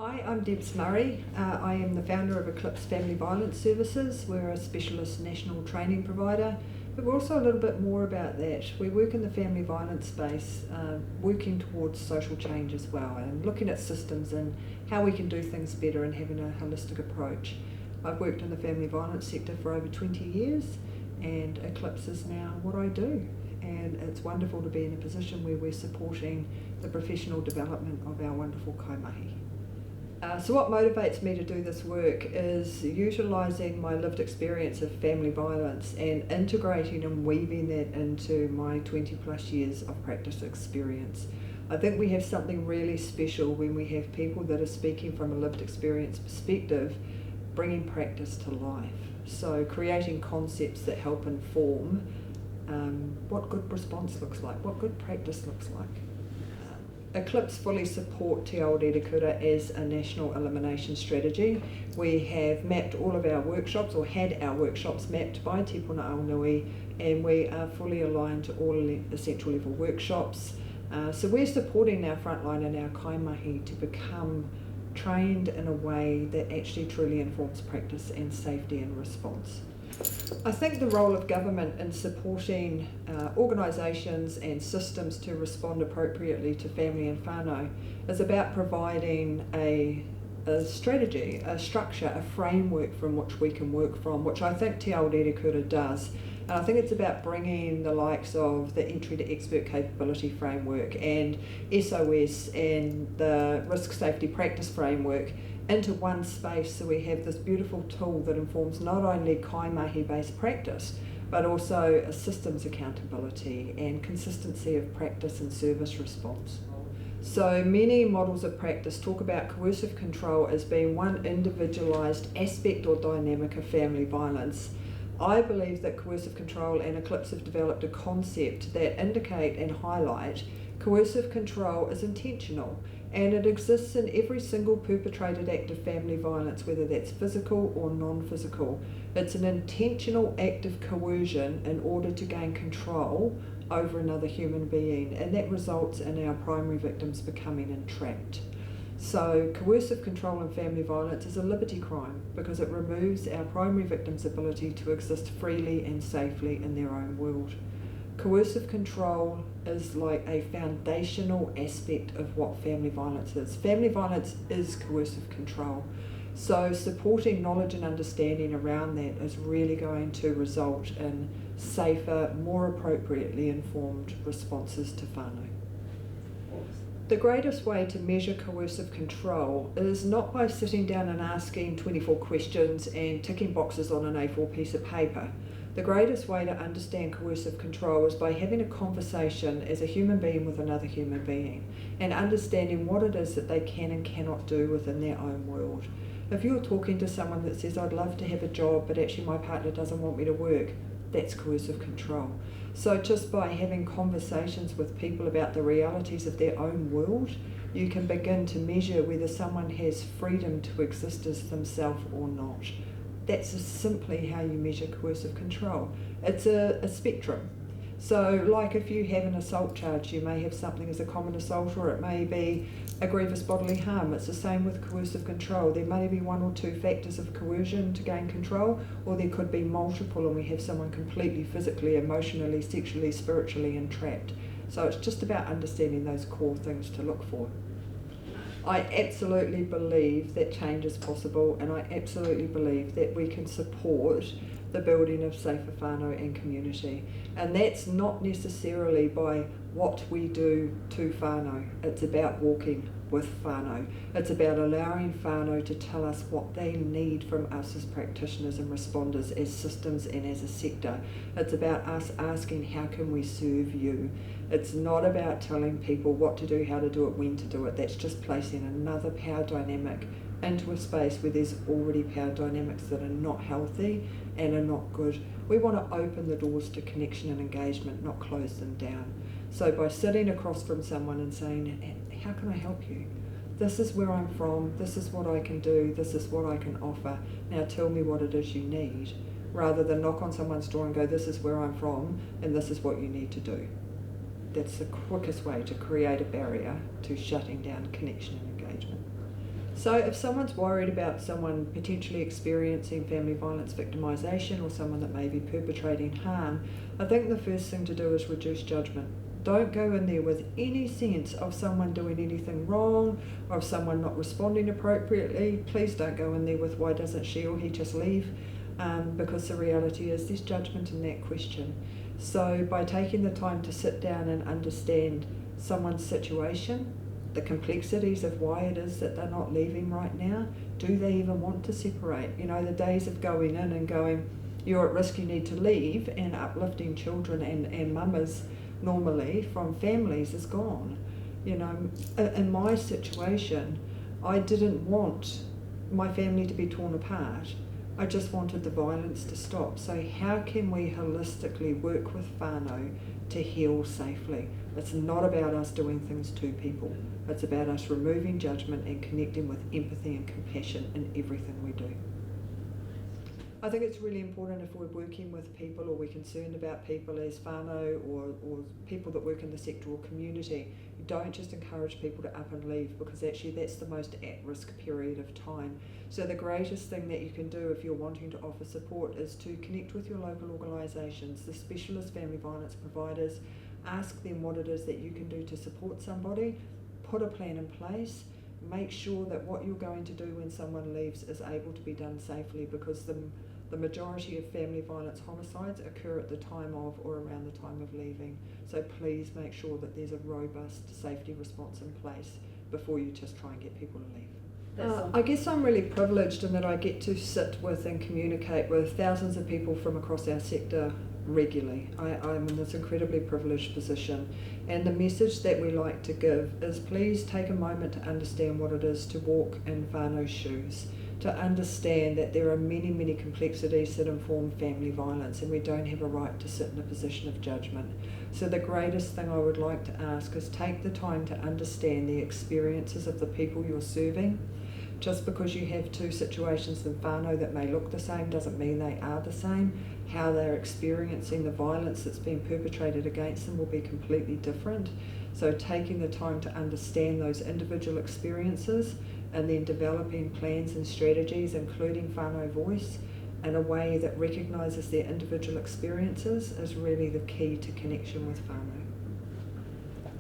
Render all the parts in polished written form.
Hi, I'm Debbs Murray. I am the founder of ECLIPSE Family Violence Services. We're a specialist national training provider, but we're also a little bit more about that. We work in the family violence space, working towards social change as well, and looking at systems and how we can do things better and having a holistic approach. I've worked in the family violence sector for over 20 years, and ECLIPSE is now what I do. And it's wonderful to be in a position where we're supporting the professional development of our wonderful kaimahi. So what motivates me to do this work is utilising my lived experience of family violence and integrating and weaving that into my 20 plus years of practice experience. I think we have something really special when we have people that are speaking from a lived experience perspective, bringing practice to life. So creating concepts that help inform what good response looks like, what good practice looks like. ECLIPSE fully support Te Aotearoa as a national elimination strategy. We have mapped all of our workshops, or had our workshops mapped by Te Puna Aonui, and we are fully aligned to all essential level workshops. So we're supporting our frontline and our kaimahi to become trained in a way that actually truly informs practice and safety and response. I think the role of government in supporting organisations and systems to respond appropriately to family and whānau is about providing a strategy, a structure, a framework from which we can work from, which I think Te Aotearoa does. And I think it's about bringing the likes of the Entry to Expert Capability Framework and SOS and the Risk Safety Practice Framework into one space, so we have this beautiful tool that informs not only kaimahi-based practice, but also a systems accountability and consistency of practice and service response. So many models of practice talk about coercive control as being one individualised aspect or dynamic of family violence. I believe that coercive control and ECLIPSE have developed a concept that indicate and highlight coercive control is intentional, and it exists in every single perpetrated act of family violence, whether that's physical or non-physical. It's an intentional act of coercion in order to gain control over another human being, and that results in our primary victims becoming entrapped. So coercive control in family violence is a liberty crime because it removes our primary victims' ability to exist freely and safely in their own world. Coercive control is like a foundational aspect of what family violence is. Family violence is coercive control. So supporting knowledge and understanding around that is really going to result in safer, more appropriately informed responses to whānau. The greatest way to measure coercive control is not by sitting down and asking 24 questions and ticking boxes on an A4 piece of paper. The greatest way to understand coercive control is by having a conversation as a human being with another human being and understanding what it is that they can and cannot do within their own world. If you're talking to someone that says, I'd love to have a job, but actually my partner doesn't want me to work, that's coercive control. So just by having conversations with people about the realities of their own world, you can begin to measure whether someone has freedom to exist as themselves or not. That's simply how you measure coercive control. It's a spectrum. So like if you have an assault charge, you may have something as a common assault, or it may be a grievous bodily harm. It's the same with coercive control. There may be one or two factors of coercion to gain control, or there could be multiple and we have someone completely physically, emotionally, sexually, spiritually entrapped. So it's just about understanding those core things to look for. I absolutely believe that change is possible, and I absolutely believe that we can support the building of safer whānau and community. And that's not necessarily by what we do to whānau. It's about walking with whānau. It's about allowing whānau to tell us what they need from us as practitioners and responders, as systems and as a sector. It's about us asking, how can we serve you? It's not about telling people what to do, how to do it, when to do it. That's just placing another power dynamic into a space where there's already power dynamics that are not healthy and are not good. We want to open the doors to connection and engagement, not close them down. So by sitting across from someone and saying, how can I help you? This is where I'm from, this is what I can do, this is what I can offer, now tell me what it is you need, rather than knock on someone's door and go, this is where I'm from and this is what you need to do. That's the quickest way to create a barrier to shutting down connection and engagement. So if someone's worried about someone potentially experiencing family violence victimisation or someone that may be perpetrating harm, I think the first thing to do is reduce judgment. Don't go in there with any sense of someone doing anything wrong or of someone not responding appropriately. Please don't go in there with why doesn't she or he just leave, because the reality is there's judgment in that question. So by taking the time to sit down and understand someone's situation, the complexities of why it is that they're not leaving right now, do they even want to separate? You know, the days of going in and going, you're at risk, you need to leave, and uplifting children and mamas normally from families is gone. You know, in my situation, I didn't want my family to be torn apart. I just wanted the violence to stop. So how can we holistically work with whānau to heal safely? It's not about us doing things to people. It's about us removing judgment and connecting with empathy and compassion in everything we do. I think it's really important if we're working with people or we're concerned about people as whānau or people that work in the sector or community, you don't just encourage people to up and leave, because actually that's the most at-risk period of time. So the greatest thing that you can do if you're wanting to offer support is to connect with your local organisations, the specialist family violence providers, ask them what it is that you can do to support somebody, put a plan in place, make sure that what you're going to do when someone leaves is able to be done safely, because the majority of family violence homicides occur at the time of or around the time of leaving. So please make sure that there's a robust safety response in place before you just try and get people to leave. I guess I'm really privileged in that I get to sit with and communicate with thousands of people from across our sector regularly. I'm in this incredibly privileged position, and the message that we like to give is please take a moment to understand what it is to walk in whānau's shoes, to understand that there are many, many complexities that inform family violence, and we don't have a right to sit in a position of judgment. So the greatest thing I would like to ask is take the time to understand the experiences of the people you're serving. Just because you have two situations in whānau that may look the same doesn't mean they are the same. How they're experiencing the violence that's been perpetrated against them will be completely different. So taking the time to understand those individual experiences and then developing plans and strategies, including whānau voice, in a way that recognises their individual experiences is really the key to connection with whānau.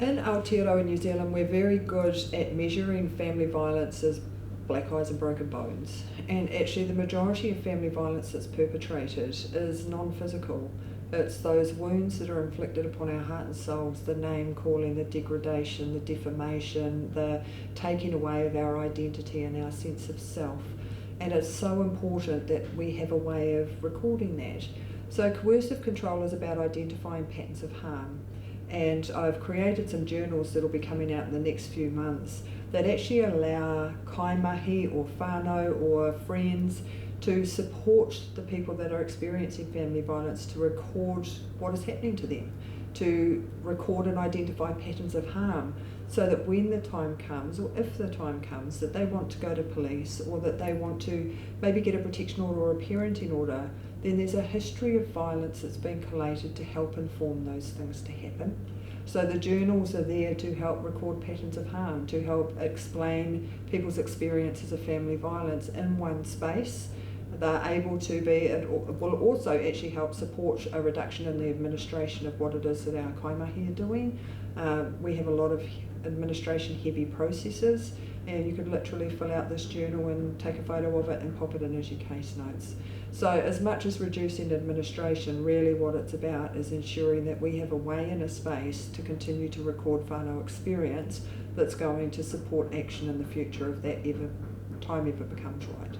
In Aotearoa New Zealand, we're very good at measuring family violence as black eyes and broken bones, and actually the majority of family violence that's perpetrated is non-physical. It's those wounds that are inflicted upon our heart and souls, the name calling, the degradation, the defamation, the taking away of our identity and our sense of self. And it's so important that we have a way of recording that. So coercive control is about identifying patterns of harm, and I've created some journals that will be coming out in the next few months that actually allow kaimahi or whānau or friends to support the people that are experiencing family violence, to record what is happening to them, to record and identify patterns of harm, so that when the time comes, or if the time comes, that they want to go to police or that they want to maybe get a protection order or a parenting order, then there's a history of violence that's been collated to help inform those things to happen. So the journals are there to help record patterns of harm, to help explain people's experiences of family violence in one space. They're able to be, it will also actually help support a reduction in the administration of what it is that our kaimahi are doing. We have a lot of administration heavy processes, and you could literally fill out this journal and take a photo of it and pop it in as your case notes. So as much as reducing administration, really what it's about is ensuring that we have a way and a space to continue to record whānau experience that's going to support action in the future if that time ever becomes right.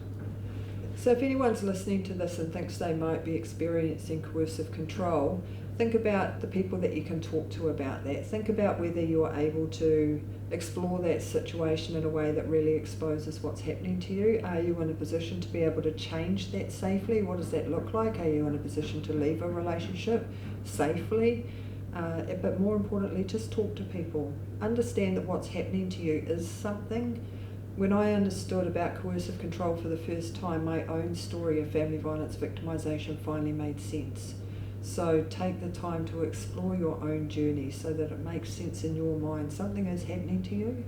So if anyone's listening to this and thinks they might be experiencing coercive control, think about the people that you can talk to about that. Think about whether you're able to explore that situation in a way that really exposes what's happening to you. Are you in a position to be able to change that safely? What does that look like? Are you in a position to leave a relationship safely? But more importantly, just talk to people. Understand that what's happening to you is something. When I understood about coercive control for the first time, my own story of family violence victimisation finally made sense. So take the time to explore your own journey so that it makes sense in your mind. Something is happening to you,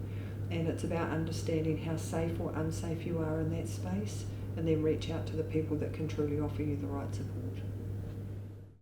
and it's about understanding how safe or unsafe you are in that space, and then reach out to the people that can truly offer you the right support.